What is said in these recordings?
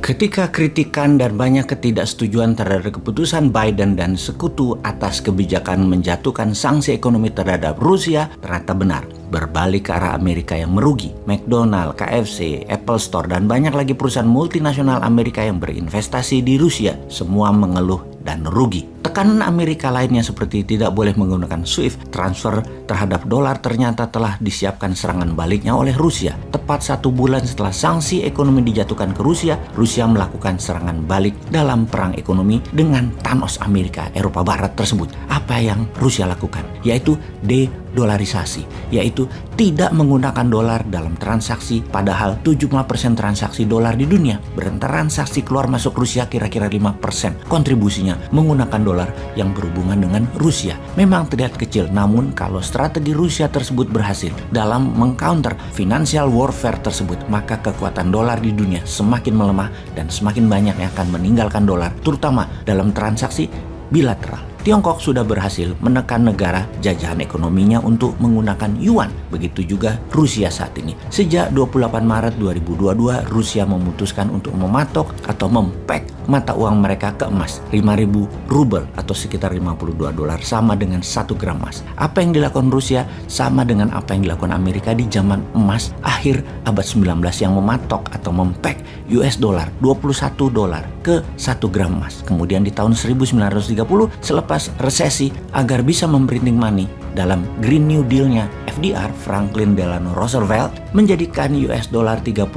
Ketika kritikan dan banyak ketidaksetujuan terhadap keputusan Biden dan sekutu atas kebijakan menjatuhkan sanksi ekonomi terhadap Rusia ternyata benar, berbalik ke arah Amerika yang merugi. McDonald, KFC, Apple Store, dan banyak lagi perusahaan multinasional Amerika yang berinvestasi di Rusia semua mengeluh dan rugi. Tekanan Amerika lainnya seperti tidak boleh menggunakan SWIFT transfer terhadap dolar ternyata telah disiapkan serangan baliknya oleh Rusia. Tepat 1 bulan setelah sanksi ekonomi dijatuhkan ke Rusia, Rusia melakukan serangan balik dalam perang ekonomi dengan Thanos Amerika Eropa Barat tersebut. Apa yang Rusia lakukan? Yaitu de-dolarisasi, yaitu tidak menggunakan dolar dalam transaksi, padahal 75% transaksi dolar di dunia bertransaksi keluar masuk Rusia kira-kira 5% kontribusinya menggunakan dolar yang berhubungan dengan Rusia. Memang terlihat kecil, namun kalau strategi Rusia tersebut berhasil dalam mengcounter financial warfare tersebut, maka kekuatan dolar di dunia semakin melemah dan semakin banyak yang akan meninggalkan dolar, terutama dalam transaksi bilateral. Tiongkok sudah berhasil menekan negara jajahan ekonominya untuk menggunakan yuan. Begitu juga Rusia saat ini. Sejak 28 Maret 2022, Rusia memutuskan untuk mematok atau mempek mata uang mereka ke emas 5.000 rubel atau sekitar 52 dolar, sama dengan 1 gram emas. Apa yang dilakukan Rusia sama dengan apa yang dilakukan Amerika di zaman emas akhir abad 19 yang mematok atau mempek US dollar 21 dolar ke 1 gram emas. Kemudian di tahun 1930 selepas resesi, agar bisa memprinting money dalam Green New Deal-nya FDR, Franklin Delano Roosevelt, menjadikan US dollar 35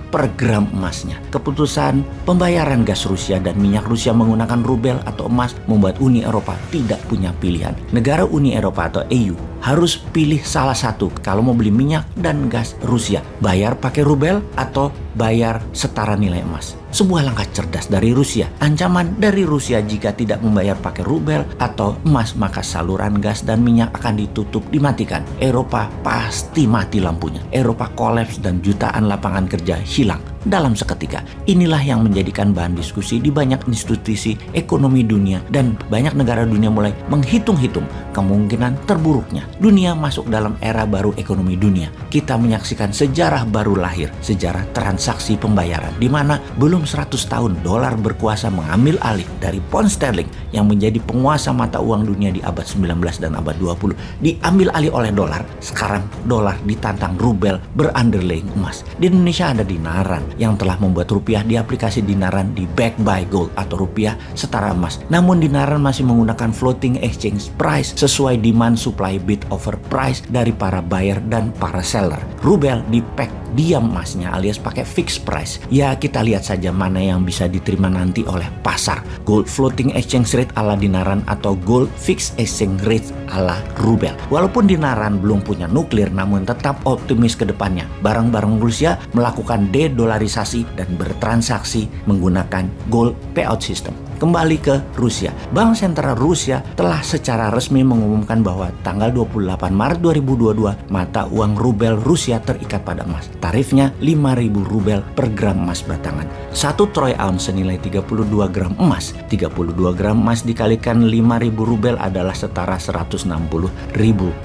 per gram emasnya. Keputusan pembayaran gas Rusia dan minyak Rusia menggunakan rubel atau emas membuat Uni Eropa tidak punya pilihan. Negara Uni Eropa atau EU harus pilih salah satu kalau mau beli minyak dan gas Rusia. Bayar pakai rubel atau bayar setara nilai emas. Sebuah langkah cerdas dari Rusia. Ancaman dari Rusia jika tidak membayar pakai rubel atau emas, maka saluran gas dan minyak akan ditutup, dimatikan. Eropa pasti mati lampunya. Eropa kolaps dan jutaan lapangan kerja hilang dalam seketika. Inilah yang menjadikan bahan diskusi di banyak institusi ekonomi dunia, dan banyak negara dunia mulai menghitung-hitung kemungkinan terburuknya. Dunia masuk dalam era baru ekonomi dunia. Kita menyaksikan sejarah baru lahir, sejarah transaksi pembayaran, di mana belum 100 tahun dolar berkuasa mengambil alih dari pound sterling yang menjadi penguasa mata uang dunia di abad 19 dan abad 20, diambil alih oleh dolar. Sekarang dolar ditantang rubel berunderlying emas. Di Indonesia ada dinaran yang telah membuat rupiah di aplikasi dinaran di back by gold atau rupiah setara emas. Namun dinaran masih menggunakan floating exchange price sesuai demand supply bid over price dari para buyer dan para seller. Rubel di pack diam emasnya alias pakai fixed price. Ya, kita lihat saja mana yang bisa diterima nanti oleh pasar. Gold floating exchange rate ala dinaran atau gold fixed exchange rate ala rubel. Walaupun dinaran belum punya nuklir, namun tetap optimis ke depannya. Barang-barang Rusia melakukan de-dolarisasi dan bertransaksi menggunakan gold payout system. Kembali ke Rusia. Bank Sentral Rusia telah secara resmi mengumumkan bahwa tanggal 28 Maret 2022 mata uang rubel Rusia terikat pada emas. Tarifnya 5.000 rubel per gram emas batangan. 1 troy ounce senilai 32 gram emas. 32 gram emas dikalikan 5.000 rubel adalah setara 160.000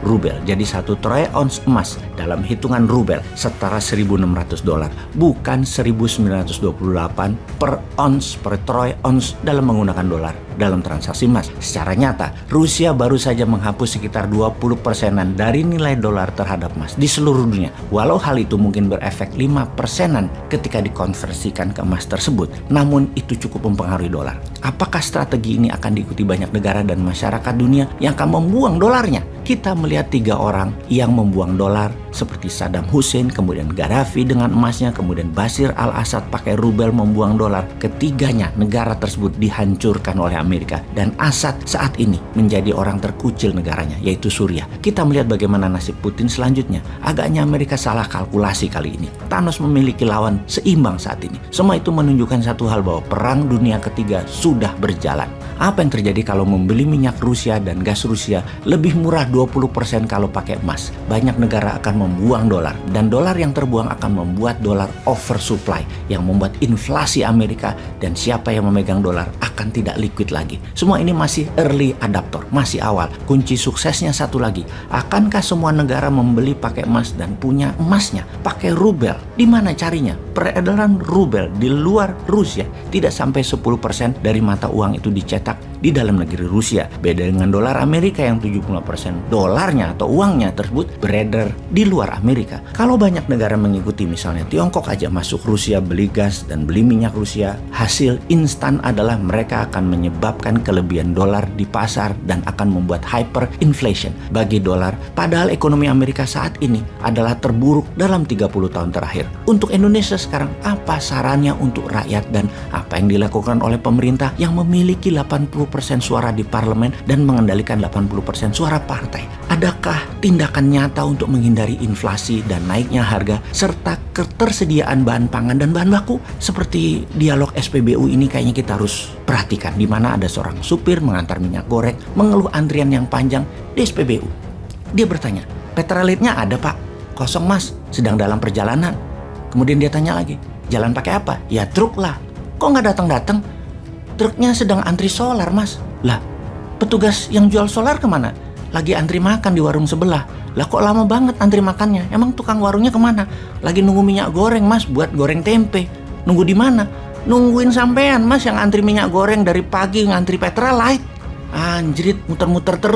rubel. Jadi 1 troy ounce emas dalam hitungan rubel setara 1.600 dolar, bukan 1.928 per ounce per troy ounce dalam menggunakan dolar dalam transaksi emas. Secara nyata, Rusia baru saja menghapus sekitar 20%-an dari nilai dolar terhadap emas di seluruh dunia. Walau hal itu mungkin berefek 5%-an ketika dikonversikan ke emas tersebut, namun itu cukup mempengaruhi dolar. Apakah strategi ini akan diikuti banyak negara dan masyarakat dunia yang akan membuang dolarnya? Kita melihat 3 orang yang membuang dolar seperti Saddam Hussein, kemudian Gaddafi dengan emasnya, kemudian Bashar al-Assad pakai rubel membuang dolar. Ketiganya negara tersebut dihancurkan oleh Amerika, dan Assad saat ini menjadi orang terkucil negaranya, yaitu Suriah. Kita melihat bagaimana nasib Putin selanjutnya. Agaknya Amerika salah kalkulasi kali ini. Thanos memiliki lawan seimbang saat ini. Semua itu menunjukkan satu hal, bahwa perang dunia ketiga sudah berjalan. Apa yang terjadi kalau membeli minyak Rusia dan gas Rusia lebih murah 20% kalau pakai emas. Banyak negara akan membuang dolar, dan dolar yang terbuang akan membuat dolar oversupply yang membuat inflasi Amerika, dan siapa yang memegang dolar akan tidak liquid lagi. Semua ini masih early adapter, masih awal. Kunci suksesnya satu lagi, akankah semua negara membeli pakai emas dan punya emasnya pakai rubel? Di mana carinya? Peredaran rubel di luar Rusia tidak sampai 10% dari mata uang itu dicetak di dalam negeri Rusia. Beda dengan dolar Amerika yang 70% dolarnya atau uangnya tersebut beredar di luar Amerika. Kalau banyak negara mengikuti, misalnya Tiongkok aja masuk Rusia beli gas dan beli minyak Rusia, hasil instan adalah mereka akan menyebabkan kelebihan dolar di pasar dan akan membuat hyperinflation bagi dolar. Padahal ekonomi Amerika saat ini adalah terburuk dalam 30 tahun terakhir. Untuk Indonesia sekarang, apa sarannya untuk rakyat dan apa yang dilakukan oleh pemerintah yang memiliki 80% suara di parlemen dan mengendalikan 80% suara partai? Adakah tindakan nyata untuk menghindari inflasi dan naiknya harga serta ketersediaan bahan pangan dan bahan baku? Seperti dialog SPBU ini kayaknya kita harus perhatikan, di mana ada seorang supir mengantar minyak goreng mengeluh antrian yang panjang di SPBU. Dia bertanya, "Petrolitnya ada pak?" "Kosong mas, sedang dalam perjalanan." Kemudian dia tanya lagi, "Jalan pakai apa?" "Ya truk lah." "Kok nggak datang-datang?" "Truknya sedang antri solar mas." "Lah, petugas yang jual solar kemana?" "Lagi antri makan di warung sebelah." "Lah kok lama banget antri makannya? Emang tukang warungnya kemana?" "Lagi nunggu minyak goreng mas buat goreng tempe." "Nunggu di mana?" "Nungguin sampean mas yang antri minyak goreng dari pagi ngantri Petralite." Anjrit, muter-muter terus